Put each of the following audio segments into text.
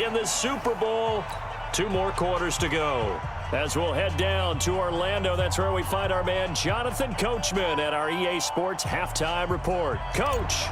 in the Super Bowl. 2 more quarters to go. As we'll head down to Orlando, that's where we find our man Jonathan Coachman at our EA Sports Halftime Report. Coach,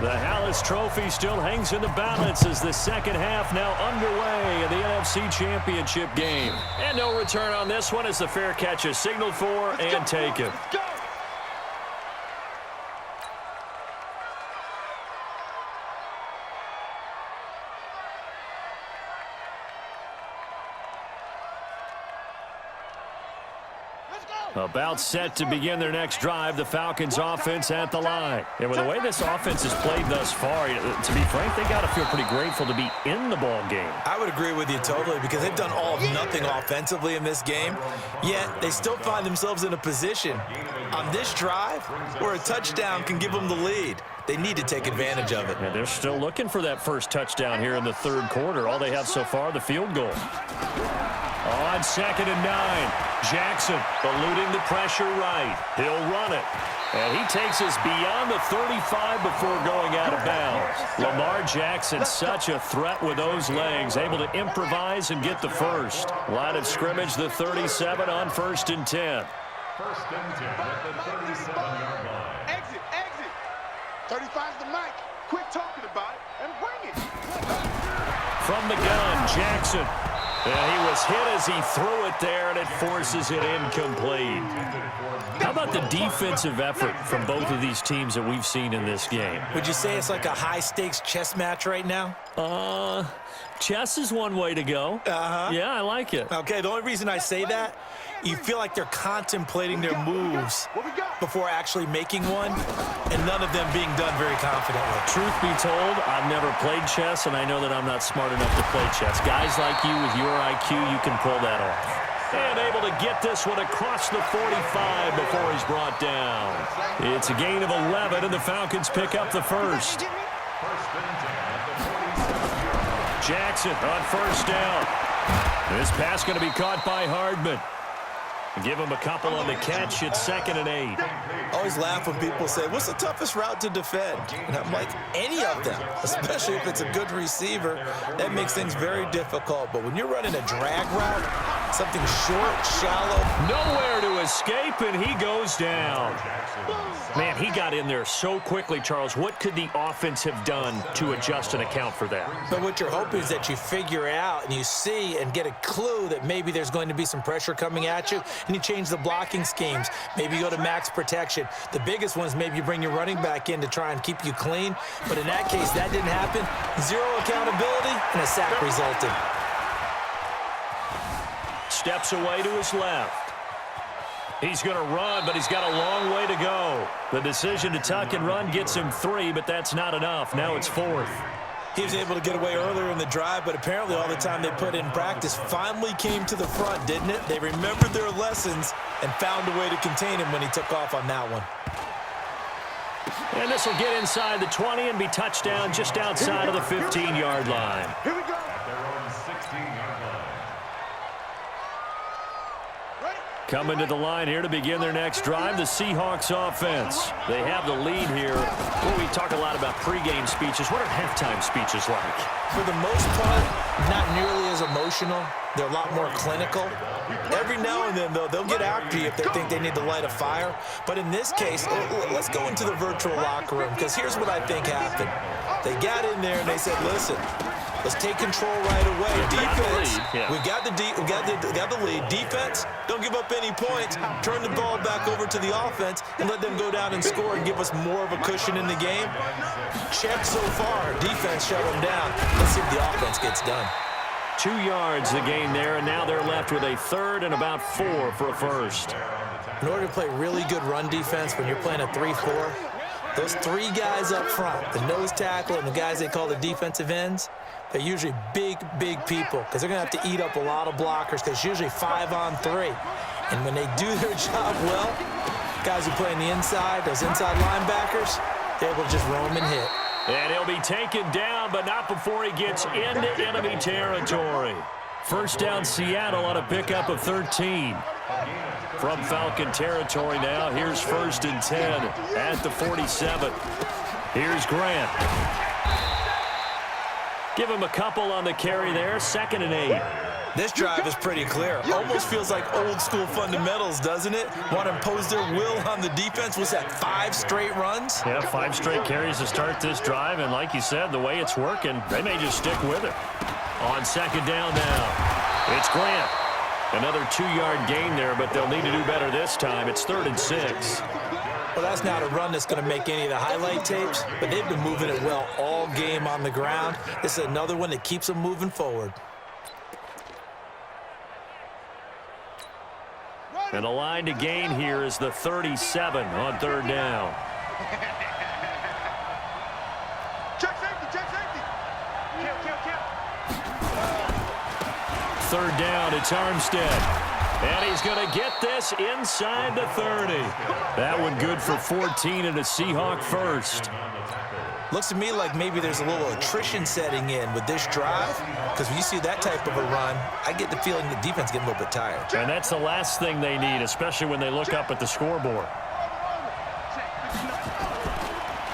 the Hallis Trophy still hangs in the balance as the second half now underway in the NFC Championship game. And no return on this one as the fair catch is signaled for and taken. About set to begin their next drive, the Falcons offense at the line. And with the way this offense has played thus far, to be frank, they got to feel pretty grateful to be in the ball game. I would agree with you totally because they've done all of nothing offensively in this game, yet they still find themselves in a position on this drive where a touchdown can give them the lead. They need to take advantage of it. And they're still looking for that first touchdown here in the third quarter. All they have so far, the field goal. On 2nd and 9, Jackson eluding the pressure right. He'll run it. And he takes us beyond the 35 before going out of bounds. Lamar Jackson, such a threat with those legs, able to improvise and get the first. Line of scrimmage, the 37 on 1st and 10. 1st and 10 at the 37-yard line. Exit. 35's the mic. Quit talking about it and bring it. From the gun, Jackson. And he was hit as he threw it there, and it forces it incomplete. How about the defensive effort from both of these teams that we've seen in this game? Would you say it's like a high-stakes chess match right now? Chess is one way to go. Yeah, I like it. Okay, the only reason I say that, you feel like they're contemplating their moves before actually making one, and none of them being done very confidently. Truth be told, I've never played chess, and I know that I'm not smart enough to play chess. Guys like you with your IQ, you can pull that off. And able to get this one across the 45 before he's brought down. It's a gain of 11, and the Falcons pick up the first. Jackson on 1st down. This pass going to be caught by Hardman. Give him a couple on the catch. It's 2nd and 8. I always laugh when people say, what's the toughest route to defend? And I'm like, any of them, especially if it's a good receiver. That makes things very difficult. But when you're running a drag route, something short, shallow. Nowhere to escape, and he goes down. Man, he got in there so quickly, Charles. What could the offense have done to adjust and account for that? But what you're hoping is that you figure out and you see and get a clue that maybe there's going to be some pressure coming at you, and you change the blocking schemes. Maybe you go to max protection. The biggest one is maybe you bring your running back in to try and keep you clean. But in that case, that didn't happen. 0 accountability, and a sack resulted. Steps away to his left. He's going to run, but he's got a long way to go. The decision to tuck and run gets him 3, but that's not enough. Now it's 4th. He was able to get away earlier in the drive, but apparently all the time they put in practice finally came to the front, didn't it? They remembered their lessons and found a way to contain him when he took off on that one. And this will get inside the 20 and be touchdown just outside of the 15-yard line. Here we go. Coming to the line here to begin their next drive, the Seahawks offense. They have the lead here. Well, we talk a lot about pregame speeches. What are halftime speeches like? For the most part, not nearly as emotional. They're a lot more clinical. Every now and then, though, they'll get after you if they think they need to light a fire. But in this case, let's go into the virtual locker room, because here's what I think happened. They got in there and they said, listen, let's take control right away. Defense, we got the lead. Defense, don't give up any points. Turn the ball back over to the offense and let them go down and score and give us more of a cushion in the game. Check so far. Defense shut them down. Let's see if the offense gets done. 2 yards the gain there, and now they're left with a 3rd and about 4 for a first. In order to play really good run defense when you're playing a 3-4, those 3 guys up front, the nose tackle and the guys they call the defensive ends, they're usually big people because they're going to have to eat up a lot of blockers because it's usually 5-on-3. And when they do their job well, guys who play on the inside, those inside linebackers, they're able to just roam and hit. And he'll be taken down, but not before he gets into enemy territory. First down, Seattle on a pickup of 13. From Falcon territory now, here's 1st and 10 at the 47. Here's Grant. Give him a couple on the carry there, 2nd and 8. This drive is pretty clear. Almost feels like old school fundamentals, doesn't it? Want to impose their will on the defense. Was that 5 straight runs? Yeah, 5 straight carries to start this drive, and like you said, the way it's working, they may just stick with it. On 2nd down now, it's Grant. Another 2-yard gain there, but they'll need to do better this time. It's 3rd and 6. Well, that's not a run that's going to make any of the highlight tapes, but they've been moving it well all game on the ground. This is another one that keeps them moving forward. And the line to gain here is the 37 on 3rd down. Check safety, check safety. Kill. 3rd down, it's Armstead. And he's going to get this inside the 30. That one good for 14 and a Seahawk first. Looks to me like maybe there's a little attrition setting in with this drive, because when you see that type of a run, I get the feeling the defense getting a little bit tired. And that's the last thing they need, especially when they look up at the scoreboard.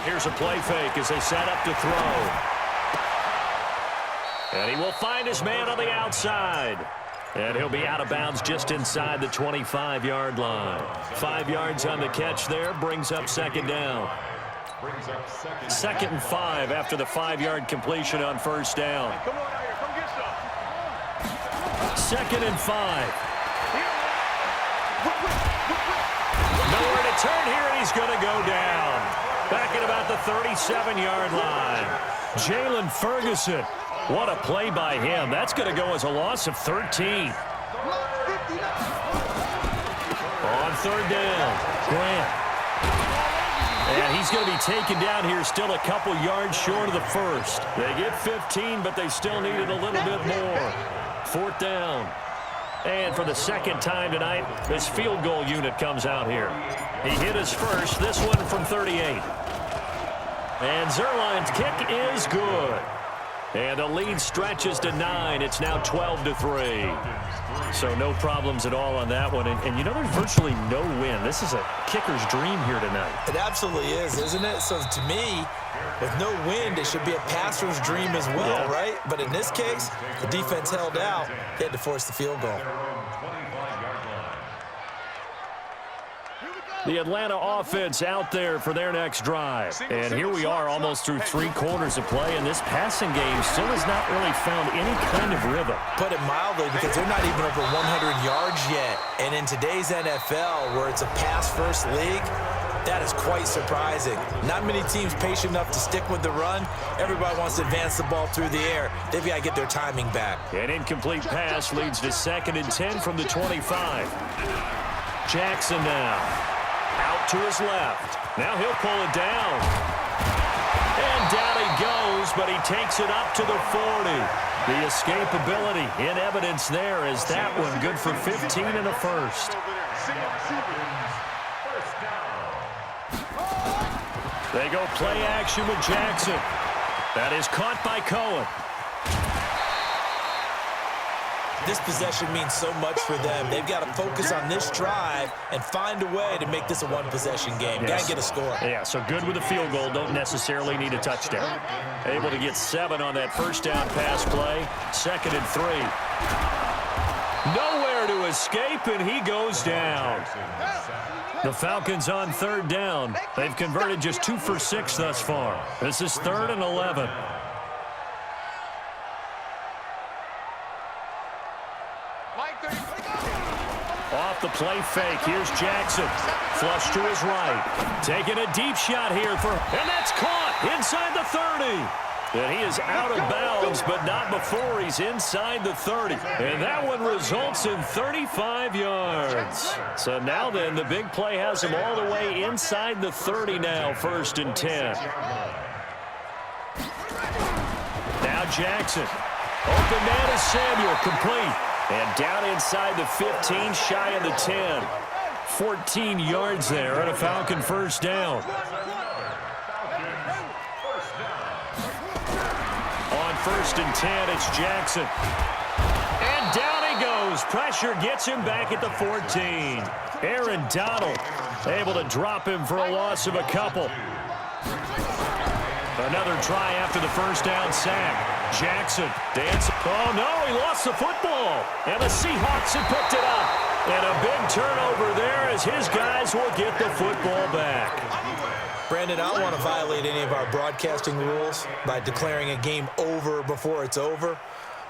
Here's a play fake as they set up to throw. And he will find his man on the outside. And he'll be out of bounds just inside the 25-yard line. 5 yards on the catch there, brings up 2nd down. 2nd and 5 after the 5-yard completion on 1st down. 2nd and 5. Nowhere to turn here, and he's going to go down. Back at about the 37-yard line. Jalen Ferguson. What a play by him. That's going to go as a loss of 13. On 3rd down, Grant. And he's going to be taken down here still a couple yards short of the first. They get 15, but they still needed a little bit more. 4th down. And for the 2nd time tonight, this field goal unit comes out here. He hit his first, this one from 38. And Zerline's kick is good. And the lead stretches to 9. It's now 12-3. So no problems at all on that one. And you know, there's virtually no win. This is a kicker's dream here tonight. It absolutely is, isn't it? So to me, with no wind, it should be a passer's dream as well, right? But in this case, the defense held out. They had to force the field goal. The Atlanta offense out there for their next drive. And here we are almost through 3 quarters of play, and this passing game still has not really found any kind of rhythm. Put it mildly, because they're not even over 100 yards yet. And in today's NFL, where it's a pass-first league, that is quite surprising. Not many teams patient enough to stick with the run. Everybody wants to advance the ball through the air. They've got to get their timing back. An incomplete pass leads to 2nd and 10 from the 25. Jackson now. Out to his left. Now he'll pull it down. And down he goes, but he takes it up to the 40. The escapability in evidence there is that one good for 15 and a first. They go play action with Jackson. That is caught by Cohen. This possession means so much for them. They've got to focus on this drive and find a way to make this a one-possession game. Yes. Got to get a score. Yeah, so good with a field goal. Don't necessarily need a touchdown. Able to get 7 on that 1st down pass play. 2nd and 3. Nowhere to escape, and he goes down. The Falcons on 3rd down. They've converted just 2 for 6 thus far. This is 3rd and 11. Off the play fake, here's Jackson. Flush to his right. Taking a deep shot here and that's caught inside the 30. And he is out of bounds, but not before he's inside the 30. And that one results in 35 yards. So now then, the big play has him all the way inside the 30 now, 1st and 10. Now Jackson. Open man is Samuel, complete. And down inside the 15, shy of the 10. 14 yards there and a Falcon 1st down. On 1st and 10, it's Jackson. And down he goes. Pressure gets him back at the 14. Aaron Donald able to drop him for a loss of a couple. Another try after the 1st down sack. Jackson dancing. Oh, no, he lost the football. And the Seahawks have picked it up. And a big turnover there as his guys will get the football back. Brandon, I don't want to violate any of our broadcasting rules by declaring a game over before it's over.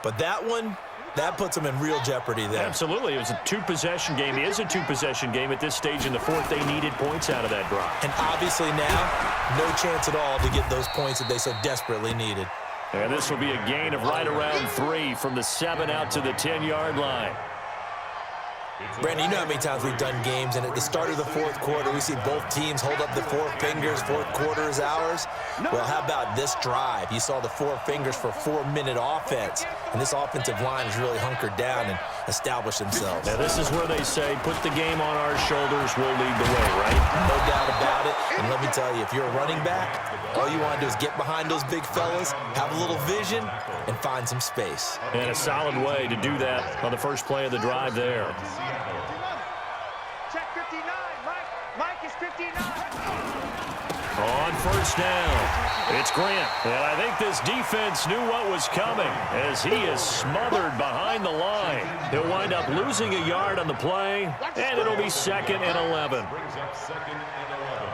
But that one, that puts them in real jeopardy there. Absolutely. It was a two-possession game. It is a two-possession game at this stage in the fourth. They needed points out of that drive. And obviously now, no chance at all to get those points that they so desperately needed. And this will be a gain of right around 3 from the 7 out to the 10-yard line. Brandon, you know how many times we've done games, and at the start of the fourth quarter, we see both teams hold up the 4 fingers, fourth quarter is ours. Well, how about this drive? You saw the 4 fingers for 4-minute offense, and this offensive line has really hunkered down and established themselves. Now, this is where they say, put the game on our shoulders, we'll lead the way, right? No doubt about it, and let me tell you, if you're a running back, all you want to do is get behind those big fellas, have a little vision, and find some space. And a solid way to do that on the first play of the drive there. Check 59, Mike. Mike is 59. On first down, it's Grant. And I think this defense knew what was coming as he is smothered behind the line. He'll wind up losing a yard on the play, and it'll be 2nd and 11. Brings up 2nd and 11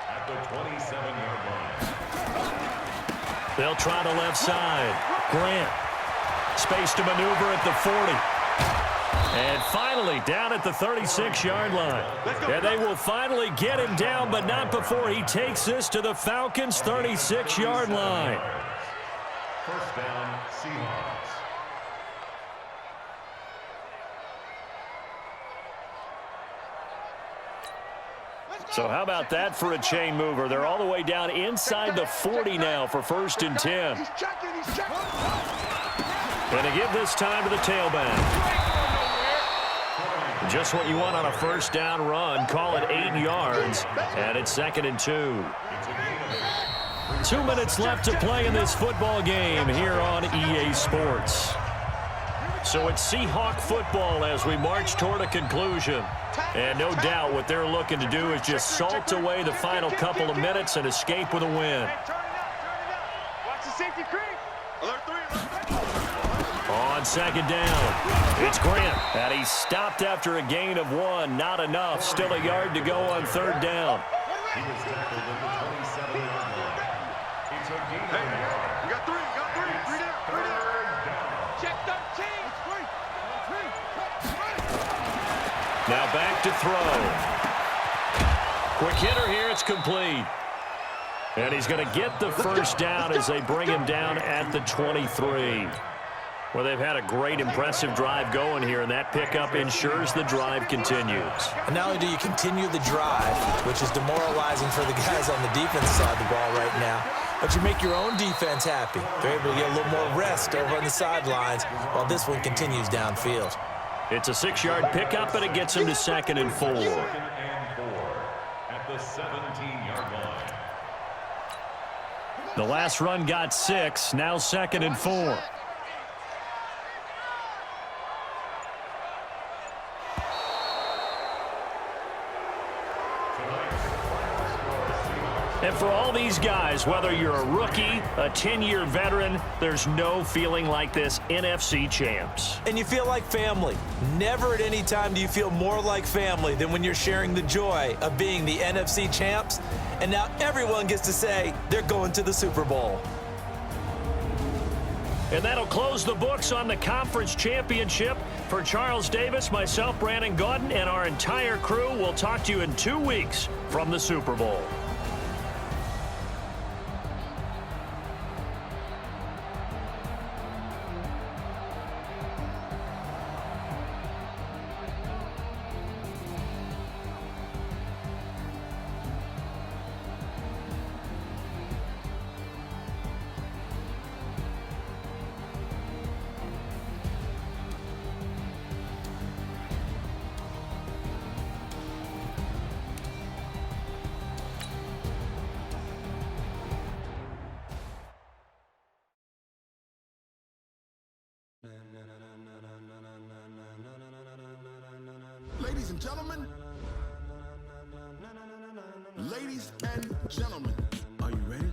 at the 27-yard line. They'll try the left side. Grant. Space to maneuver at the 40. And finally down at the 36-yard line. And they will finally get him down, but not before he takes this to the Falcons' 36-yard line. First down, Seahawks. So how about that for a chain mover? They're all the way down inside the 40 now for 1st and 10. He's checking, he's checking. And to give this time to the tailback. Just what you want on a first down run. Call it 8 yards, and it's 2nd and 2. 2 minutes left to play in this football game here on EA Sports. So it's Seahawk football as we march toward a conclusion. And no doubt what they're looking to do is just salt away the final couple of minutes and escape with a win. Turn it up, turn it up. Watch the safety creep. Alert 3, alert 3. On 2nd down, it's Grant. And he's stopped after a gain of 1. Not enough. Still a yard to go on 3rd down. He was tackled at the 27-yard line. It's a gain of 1. We got 3, we got 3. 3 down, 3 down. Third down. Check 13. Now back to throw. Quick hitter here. It's complete. And he's going to get the first down as they bring him down at the 23. Well, they've had a great, impressive drive going here, and that pickup ensures the drive continues. And not only do you continue the drive, which is demoralizing for the guys on the defense side of the ball right now, but you make your own defense happy. They're able to get a little more rest over on the sidelines while this one continues downfield. It's a 6-yard pickup, and it gets him to 2nd and 4. 2nd and 4 at the 17-yard line. The last run got 6, now 2nd and 4. And for all these guys, whether you're a rookie, a 10-year veteran, there's no feeling like this NFC champs. And you feel like family. Never at any time do you feel more like family than when you're sharing the joy of being the NFC champs. And now everyone gets to say they're going to the Super Bowl. And that'll close the books on the conference championship. For Charles Davis, myself, Brandon Gaudin, and our entire crew, we'll talk to you in 2 weeks from the Super Bowl. Ladies and gentlemen, ladies and gentlemen, are you ready?